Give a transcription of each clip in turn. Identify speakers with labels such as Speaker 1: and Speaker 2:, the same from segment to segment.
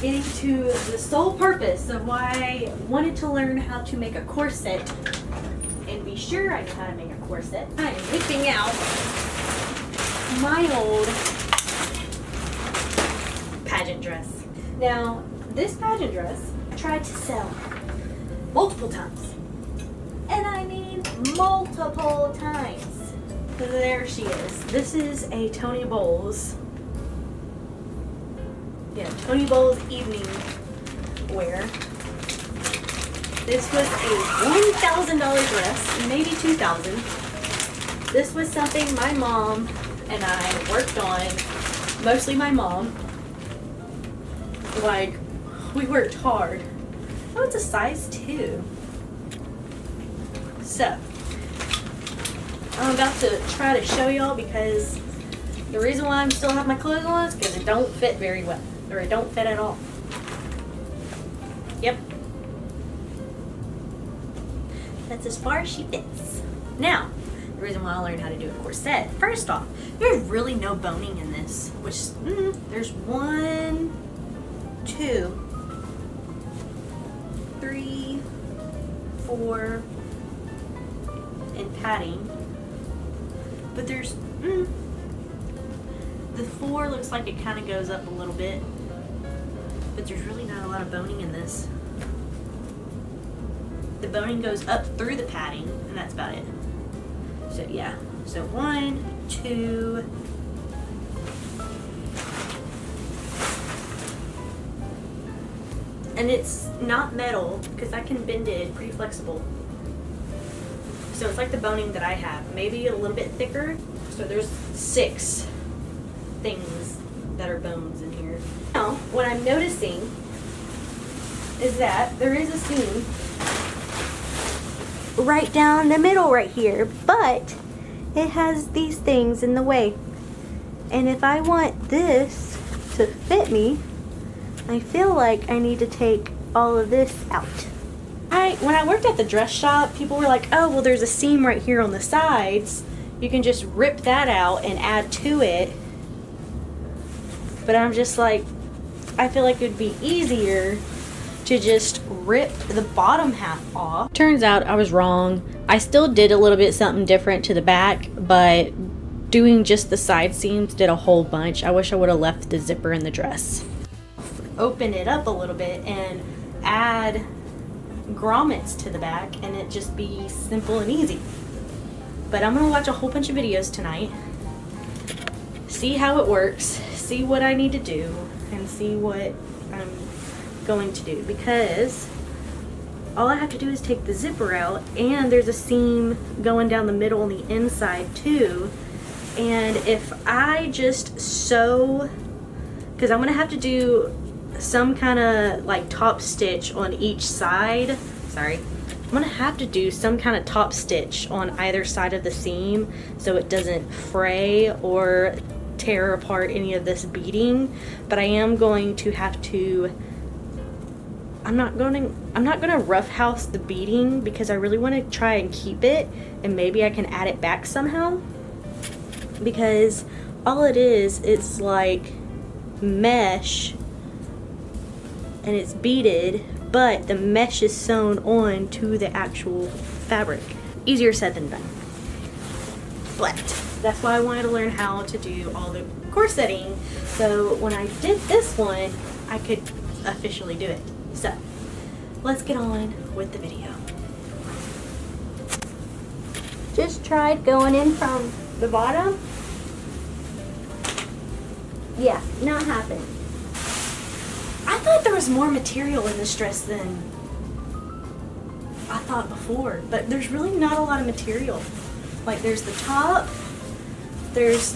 Speaker 1: getting to the sole purpose of why I wanted to learn how to make a corset and be sure I know how to make a corset. I am whipping out my old pageant dress. Now, this pageant dress I tried to sell multiple times. And I mean multiple times. There she is. This is a Tony Bowles. Yeah, Tony Bowles evening wear. This was a $1,000 dress, maybe $2,000. This was something my mom and I worked on, mostly my mom. Like, we worked hard. Oh, it's a size 2. So, I'm about to try to show y'all because the reason why I still have my clothes on is because it don't fit very well. Or it don't fit at all. Yep. That's as far as she fits. Now, the reason why I learned how to do a corset. First off, there's really no boning in this. Which, there's 1, 2, 3, 4, and padding. But there's, the 4 looks like it kind of goes up a little bit. But there's really not a lot of boning in this. The boning goes up through the padding, and that's about it. So yeah, so 1, 2, and it's not metal because I can bend it. It's pretty flexible. So it's like the boning that I have, maybe a little bit thicker. So there's 6 things that are bones in here. Now, what I'm noticing is that there is a seam right down the middle right here, but it has these things in the way. And if I want this to fit me, I feel like I need to take all of this out. When I worked at the dress shop, people were like, oh, well, there's a seam right here on the sides. You can just rip that out and add to it. But I'm just like, I feel like it would be easier to just rip the bottom half off. Turns out I was wrong. I still did a little bit something different to the back, but doing just the side seams did a whole bunch. I wish I would have left the zipper in the dress. Open it up a little bit and add grommets to the back and it just be simple and easy. But I'm gonna watch a whole bunch of videos tonight, see how it works, see what I need to do, and see what I'm going to do, because all I have to do is take the zipper out, and there's a seam going down the middle on the inside too. And if I just sew, because I'm gonna have to do some kind of like top stitch on each side. Sorry, I'm gonna have to do some kind of top stitch on either side of the seam so it doesn't fray or tear apart any of this beading. But I am going to have to, I'm not gonna roughhouse the beading because I really want to try and keep it, and maybe I can add it back somehow, because all it is, it's like mesh and it's beaded, but the mesh is sewn on to the actual fabric. Easier said than done. But that's why I wanted to learn how to do all the corsetting, so when I did this one, I could officially do it. So let's get on with the video. Just tried going in from the bottom. Yeah, not happening. I thought there was more material in this dress than I thought before, but there's really not a lot of material. Like, there's the top, there's,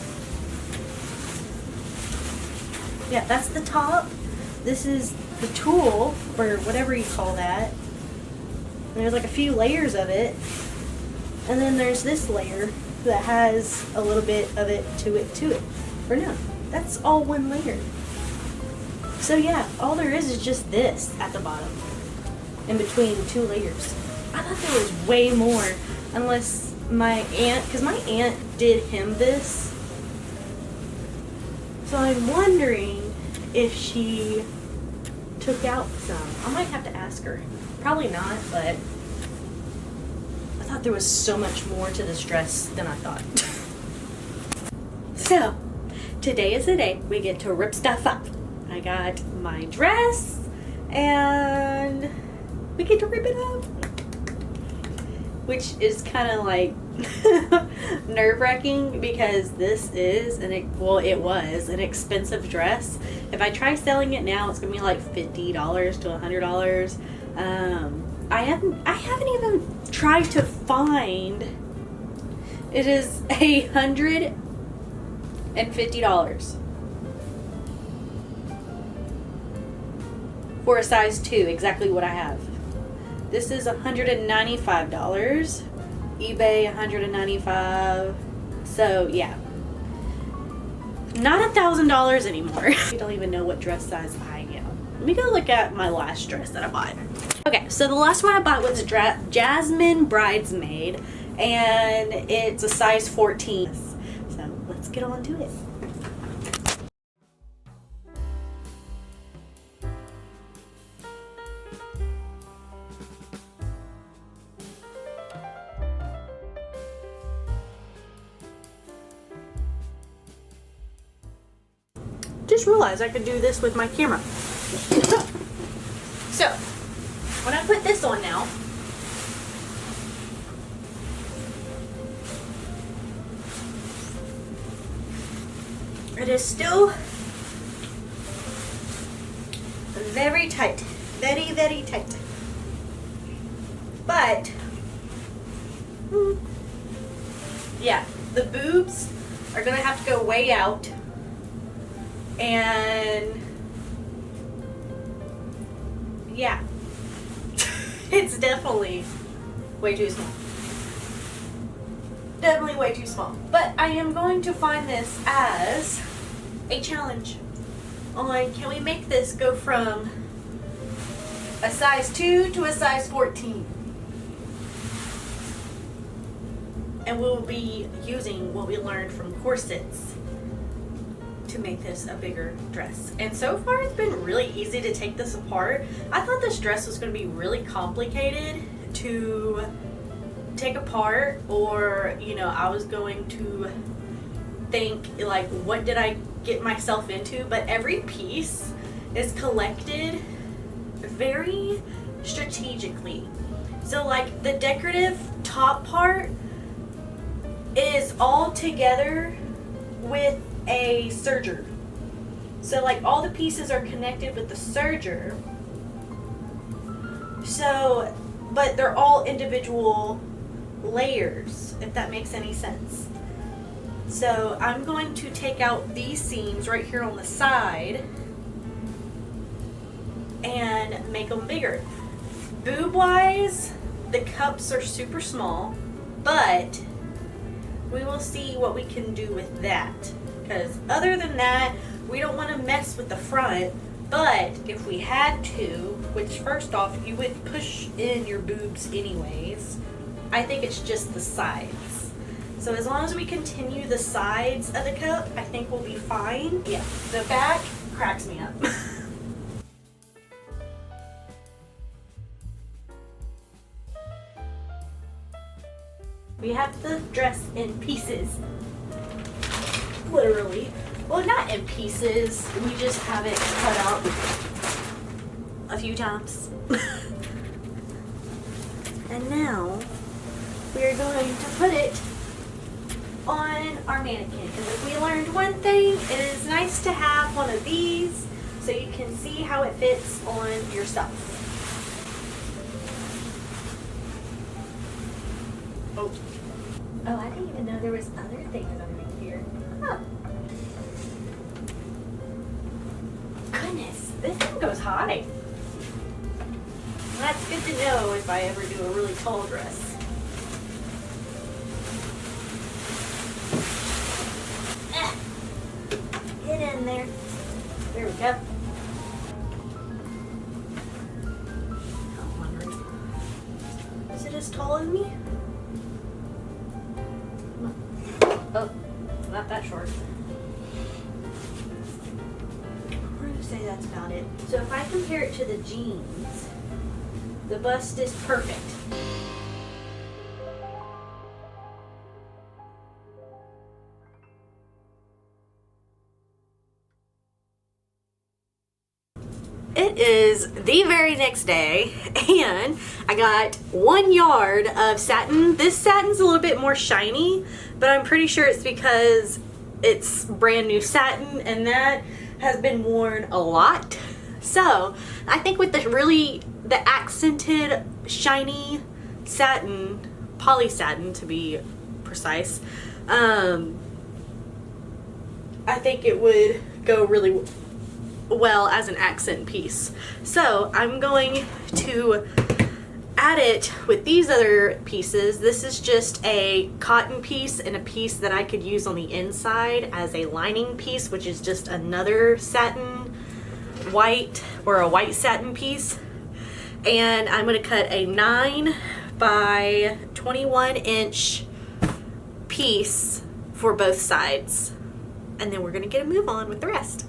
Speaker 1: yeah, that's the top. This is the tulle, or whatever you call that. And there's like a few layers of it. And then there's this layer that has a little bit of it to it. Or no, that's all one layer. So yeah, all there is just this at the bottom, in between 2 layers. I thought there was way more, unless my aunt, because my aunt did hem this. So I'm wondering if she took out some. I might have to ask her. Probably not, but I thought there was so much more to this dress than I thought. So, today is the day we get to rip stuff up. I got my dress and we get to rip it up. Which is kind of like nerve-wracking because this is it was an expensive dress. If I try selling it now, it's gonna be like $50 to $100. I haven't even tried to find. It is $150 for a size 2, exactly what I have. This is $195. eBay $195. So yeah, not $1,000 anymore. I don't even know what dress size I am. Let me go look at my last dress that I bought. Okay, so the last one I bought was Jasmine Bridesmaid, and it's a size 14. So let's get on to it. Just realized I could do this with my camera. So, when I put this on now, it is still very tight. Very, very tight. But, yeah, the boobs are gonna have to go way out. And yeah, it's definitely way too small. Definitely way too small. But I am going to find this as a challenge on can we make this go from a size 2 to a size 14. And we'll be using what we learned from corsets to make this a bigger dress. And so far it's been really easy to take this apart. I thought this dress was going to be really complicated to take apart, or you know, I was going to think like what did I get myself into, but every piece is collected very strategically. So like the decorative top part is all together with a serger. So like all the pieces are connected with the serger. So, but they're all individual layers, if that makes any sense. So I'm going to take out these seams right here on the side and make them bigger. Boob wise, the cups are super small, but we will see what we can do with that. Because other than that, we don't want to mess with the front. But if we had to, which first off, you would push in your boobs anyways. I think it's just the sides. So as long as we continue the sides of the cup, I think we'll be fine. Yeah, the back cracks me up. We have the dress in pieces. Literally. Well, not in pieces. We just have it cut out a few times. And now we are going to put it on our mannequin. And if we learned one thing, it is nice to have one of these so you can see how it fits on yourself. Oh, I didn't even know there was other things underneath here. Huh. Goodness, this thing goes high. That's good to know if I ever do a really tall dress. Get in there. There we go. I'm wondering, is it as tall as me? Oh, not that short. We're going to say that that's about it. So if I compare it to the jeans, the bust is perfect. It is the very next day, and I got 1 yard of satin. This satin's a little bit more shiny, but I'm pretty sure it's because it's brand new satin, and that has been worn a lot. So I think with the accented shiny satin, poly satin to be precise, I think it would go really well as an accent piece. So I'm going to add it with these other pieces. This is just a cotton piece and a piece that I could use on the inside as a lining piece, which is just another satin white or a white satin piece. And I'm going to cut a 9 by 21 inch piece for both sides, and then we're going to get a move on with the rest.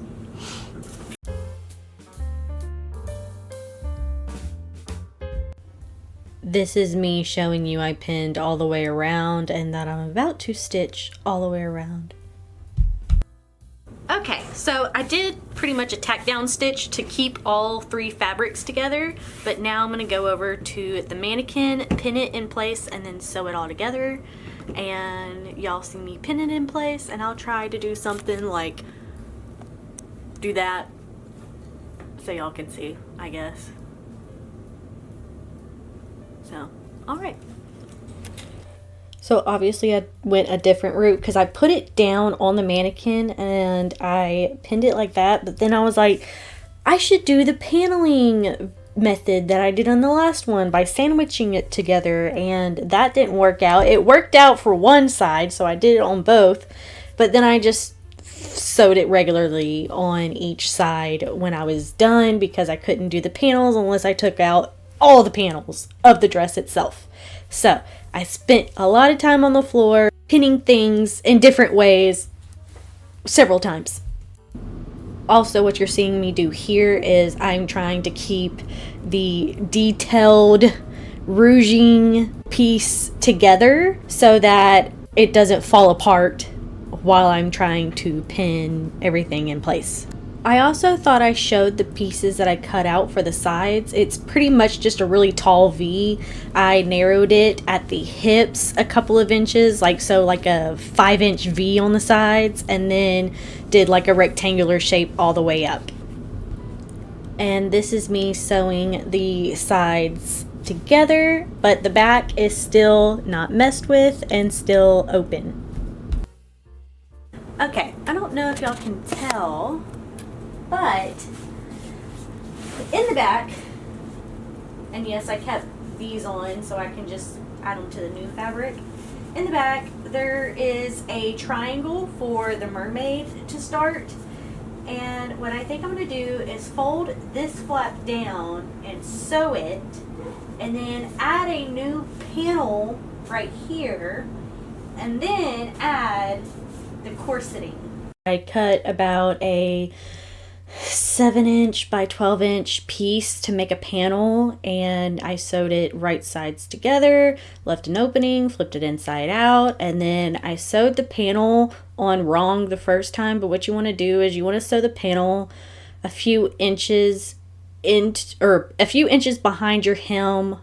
Speaker 1: This is me showing you I pinned all the way around and that I'm about to stitch all the way around. Okay, so I did pretty much a tack down stitch to keep all 3 fabrics together, but now I'm going to go over to the mannequin, pin it in place, and then sew it all together. And y'all see me pin it in place, and I'll try to do something like do that so y'all can see, I guess. So, alright. So obviously I went a different route because I put it down on the mannequin and I pinned it like that, but then I was like, I should do the paneling method that I did on the last one by sandwiching it together, and that didn't work out. It worked out for one side, so I did it on both, but then I just sewed it regularly on each side when I was done because I couldn't do the panels unless I took out all the panels of the dress itself. So I spent a lot of time on the floor pinning things in different ways several times. Also, what you're seeing me do here is I'm trying to keep the detailed rouging piece together so that it doesn't fall apart while I'm trying to pin everything in place. I also thought I showed the pieces that I cut out for the sides. It's pretty much just a really tall V. I narrowed it at the hips a couple of inches, like a 5-inch V on the sides, and then did like a rectangular shape all the way up. And this is me sewing the sides together, but the back is still not messed with and still open. Okay, I don't know if y'all can tell, but in the back, and yes, I kept these on so I can just add them to the new fabric. In the back, there is a triangle for the mermaid to start. And what I think I'm going to do is fold this flap down and sew it, and then add a new panel right here, and then add the corseting. I cut about a 7-inch by 12-inch piece to make a panel, and I sewed it right sides together, left an opening, flipped it inside out, and then I sewed the panel on wrong the first time. But what you want to do is you want to sew the panel a few inches behind your hem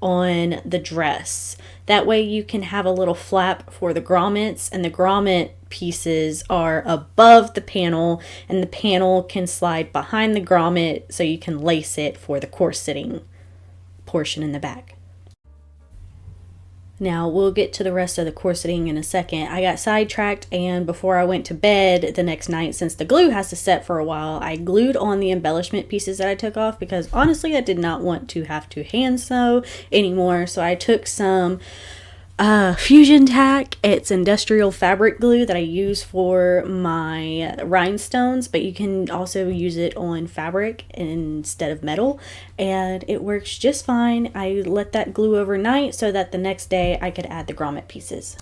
Speaker 1: on the dress. That way you can have a little flap for the grommets, and the grommet pieces are above the panel, and the panel can slide behind the grommet so you can lace it for the corseting portion in the back. Now we'll get to the rest of the corseting in a second. I got sidetracked, and before I went to bed the next night, since the glue has to set for a while, I glued on the embellishment pieces that I took off because honestly I did not want to have to hand sew anymore. So I took some Fusion Tack. It's industrial fabric glue that I use for my rhinestones, but you can also use it on fabric instead of metal, and it works just fine. I let that glue overnight so that the next day I could add the grommet pieces.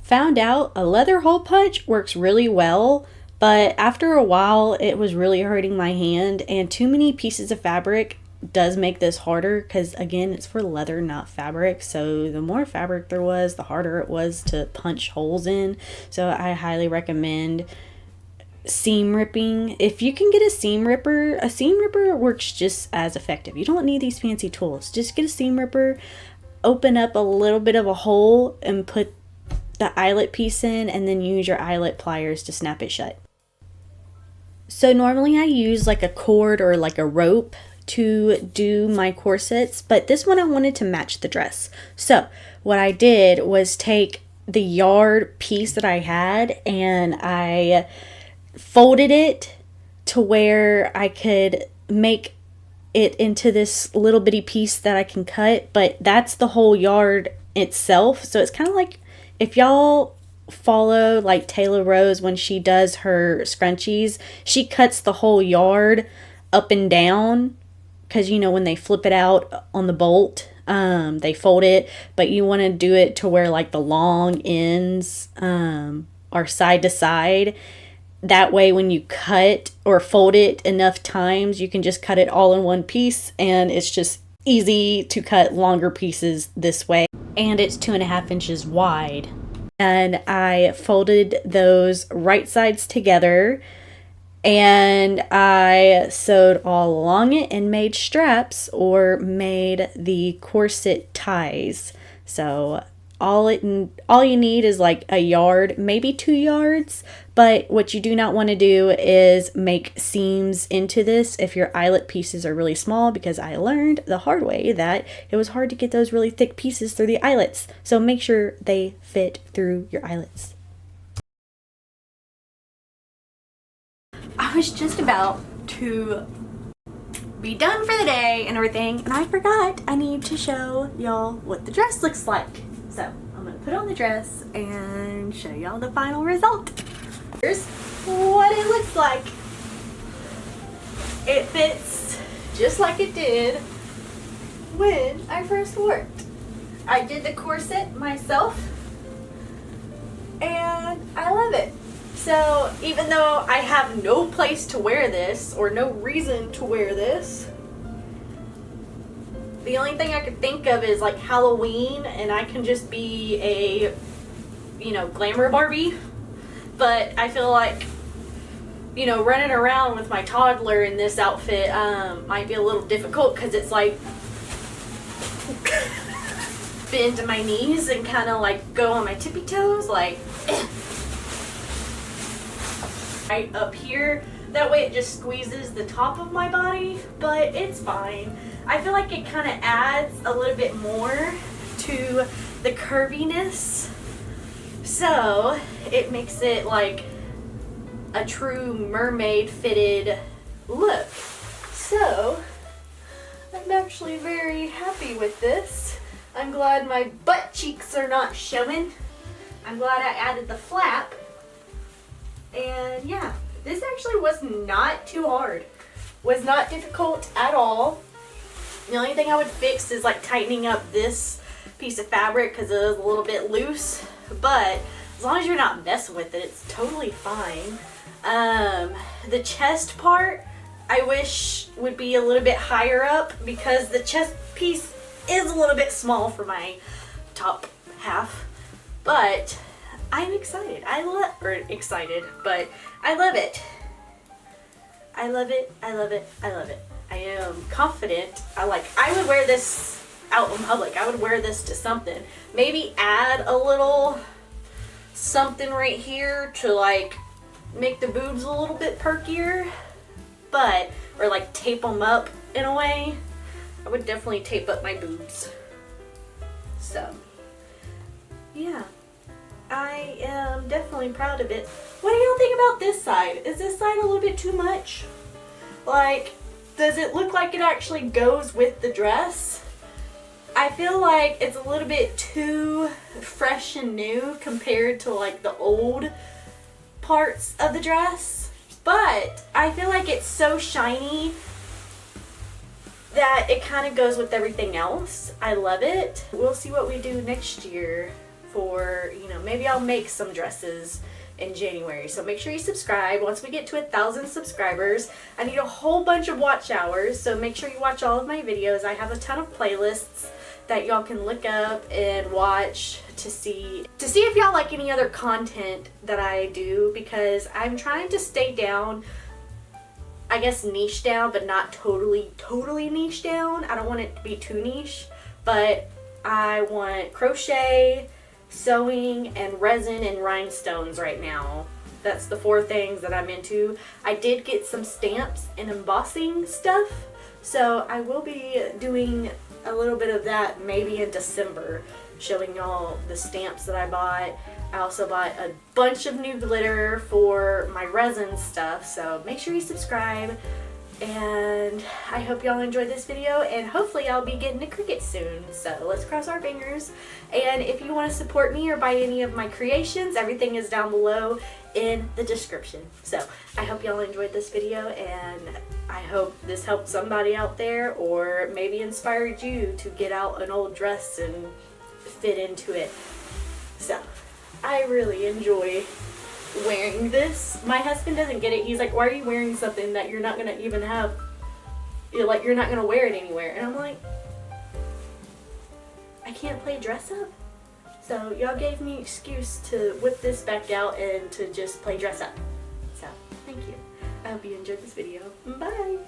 Speaker 1: Found out a leather hole punch works really well
Speaker 2: But after a while, it was really hurting my hand, and too many pieces of fabric does make this harder because, again, it's for leather, not fabric. So the more fabric there was, the harder it was to punch holes in. So I highly recommend seam ripping. If you can get a seam ripper works just as effective. You don't need these fancy tools. Just get a seam ripper, open up a little bit of a hole and put the eyelet piece in, and then use your eyelet pliers to snap it shut. So normally I use like a cord or like a rope to do my corsets, but this one I wanted to match the dress. So what I did was take the yard piece that I had and I folded it to where I could make it into this little bitty piece that I can cut, but that's the whole yard itself. So it's kind of like, if y'all follow like Taylor Rose when she does her scrunchies, she cuts the whole yard up and down, because you know when they flip it out on the bolt, they fold it, but you want to do it to where like the long ends are side to side. That way when you cut or fold it enough times, you can just cut it all in one piece, and it's just easy to cut longer pieces this way. And it's 2.5 inches wide. And I folded those right sides together, and I sewed all along it and made straps, or made the corset ties. So all you need is like a yard, maybe 2 yards. But what you do not want to do is make seams into this if your eyelet pieces are really small, because I learned the hard way that it was hard to get those really thick pieces through the eyelets. So make sure they fit through your eyelets.
Speaker 1: I was just about to be done for the day and everything, and I forgot I need to show y'all what the dress looks like. So I'm gonna put on the dress and show y'all the final result. Here's what it looks like. It fits just like it did when I first wore it. I did the corset myself, and I love it. So even though I have no place to wear this, or no reason to wear this, the only thing I could think of is like Halloween, and I can just be a, glamour Barbie. But I feel like, running around with my toddler in this outfit might be a little difficult, because it's like bend to my knees and kind of like go on my tippy toes, like right up here. That way it just squeezes the top of my body, but it's fine. I feel like it kind of adds a little bit more to the curviness, so it makes it like a true mermaid fitted look. So I'm actually very happy with this. I'm glad my butt cheeks are not showing. I'm glad I added the flap. And yeah, this actually was not too hard. Was not difficult at all. The only thing I would fix is like tightening up this piece of fabric, because it is a little bit loose. But as long as you're not messing with it, it's totally fine. The chest part, I wish would be a little bit higher up, because the chest piece is a little bit small for my top half. But I'm excited. But I love it. I love it. I love it. I love it. I am confident. I would wear this out in public. I would wear this to something. Maybe add a little something right here to like make the boobs a little bit perkier, or like tape them up in a way. I would definitely tape up my boobs. So yeah, I am definitely proud of it. What do y'all think about this side? Is this side a little bit too much? Like, does it look like it actually goes with the dress? I feel like it's a little bit too fresh and new compared to like the old parts of the dress, but I feel like it's so shiny that it kind of goes with everything else. I love it. We'll see what we do next year for, maybe I'll make some dresses
Speaker 2: in January. So make sure you subscribe. Once we get to 1,000 subscribers, I need a whole bunch of watch hours. So make sure you watch all of my videos. I have a ton of playlists that y'all can look up and watch to see if y'all like any other content that I do, because I'm trying to stay down, I guess niche down, but not totally niche down. I don't want it to be too niche, but I want crochet, sewing, and resin and rhinestones right now. That's the 4 things that I'm into. I did get some stamps and embossing stuff, so I will be doing a little bit of that maybe in December, showing y'all the stamps that I bought. I also bought a bunch of new glitter for my resin stuff, so make sure you subscribe. And I hope y'all enjoyed this video, and hopefully I'll be getting a Cricut soon, so let's cross our fingers. And if you want to support me or buy any of my creations, everything is down below in the description. So I hope y'all enjoyed this video, and I hope this helped somebody out there, or maybe inspired you to get out an old dress and fit into it. So I really enjoy wearing this. My husband doesn't get it. He's like, why are you wearing something that you're not gonna even have, you're not gonna wear it anywhere? And I'm like, I can't play dress up. So y'all gave me an excuse to whip this back out and to just play dress up. So thank you. I hope you enjoyed this video. Bye.